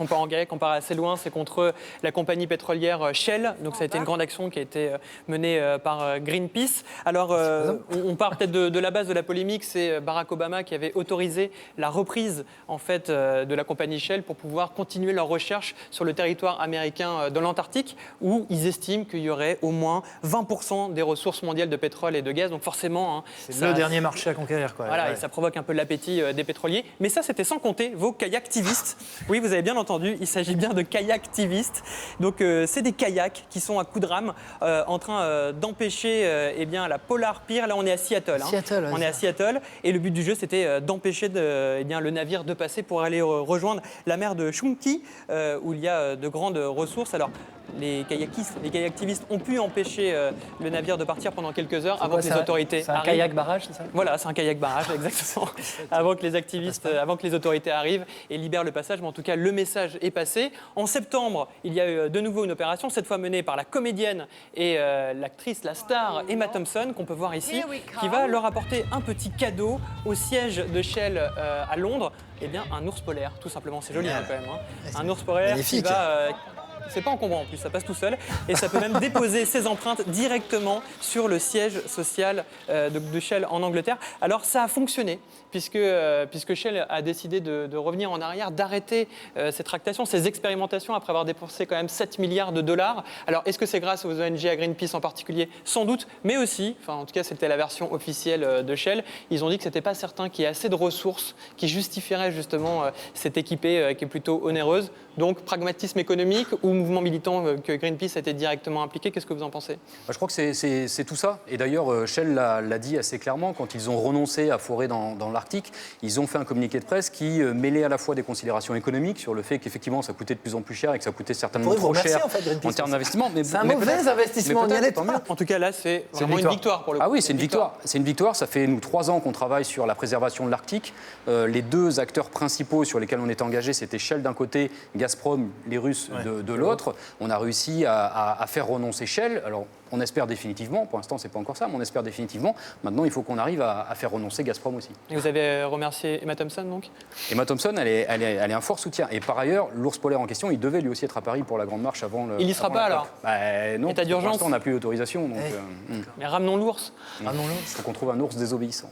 On part assez loin, c'est contre la compagnie pétrolière Shell. Donc ça a été une grande action qui a été menée par Greenpeace. Alors on part peut-être de la base de la polémique, c'est Barack Obama qui avait autorisé la reprise en fait de la compagnie Shell pour pouvoir continuer leurs recherches sur le territoire américain de l'Antarctique, où ils estiment qu'il y aurait au moins 20% des ressources mondiales de pétrole et de gaz. Donc forcément, c'est le dernier marché à conquérir, quoi. Voilà, et ça provoque un peu l'appétit des pétroliers. Mais ça, c'était sans compter vos kayaktivistes. Oui, vous avez bien entendu, il s'agit bien de kayaktivistes. Donc, c'est des kayaks qui sont à coups de rame en train d'empêcher eh bien, la Polar Pier. Là, on est à Seattle. On est à Seattle. Et le but du jeu, c'était d'empêcher eh bien, le navire de passer pour aller rejoindre la mer de Chunky, où il y a de grandes ressources. Alors, les kayaktivistes ont pu empêcher le navire de partir pendant quelques heures avant que les autorités arrivent. C'est un kayak barrage, c'est ça? Voilà, c'est un kayak barrage, exactement. Avant que les autorités arrivent et libèrent le passage. Mais en tout cas, le message est passé. En septembre, il y a eu de nouveau une opération, cette fois menée par la comédienne et l'actrice, la star Emma Thompson, qu'on peut voir ici, qui va leur apporter un petit cadeau au siège de Shell à Londres. Eh bien, un ours polaire, tout simplement. C'est joli quand même. Un ours polaire qui va... C'est pas encombrant en plus, ça passe tout seul. Et ça peut même déposer ses empreintes directement sur le siège social de Shell en Angleterre. Alors ça a fonctionné, puisque Shell a décidé de revenir en arrière, d'arrêter ces tractations, ces expérimentations, après avoir dépensé quand même 7 milliards de dollars. Alors est-ce que c'est grâce aux ONG, à Greenpeace en particulier? Sans doute, mais aussi, enfin en tout cas c'était la version officielle de Shell, ils ont dit que c'était pas certain qu'il y ait assez de ressources qui justifieraient justement cette équipée qui est plutôt onéreuse. Donc pragmatisme économique ou mouvement militant que Greenpeace a été directement impliqué, qu'est-ce que vous en pensez? Je crois que c'est tout ça. Et d'ailleurs, Shell l'a dit assez clairement, quand ils ont renoncé à forer dans l'Arctique, ils ont fait un communiqué de presse qui mêlait à la fois des considérations économiques sur le fait qu'effectivement ça coûtait de plus en plus cher et que ça coûtait certainement trop cher en termes d'investissement. C'est un mauvais investissement, n'y allez pas. En tout cas là, c'est vraiment une victoire pour le coup. Ah oui, c'est une victoire. C'est une victoire. Ça fait nous 3 ans qu'on travaille sur la préservation de l'Arctique. Les deux acteurs principaux sur lesquels on était engagés, c'était Shell d'un côté, Gazprom, les Russes de l'autre. On a réussi à faire renoncer Shell. Alors, on espère définitivement, pour l'instant, c'est pas encore ça, mais on espère définitivement. Maintenant, il faut qu'on arrive à faire renoncer Gazprom aussi. Et vous avez remercié Emma Thompson, donc? Emma Thompson, elle est un fort soutien. Et par ailleurs, l'ours polaire en question, il devait lui aussi être à Paris pour la Grande Marche avant le... Il n'y sera pas alors? Non, état d'urgence. pour l'instant, on n'a plus l'autorisation. Mais ramenons l'ours. Il faut qu'on trouve un ours désobéissant.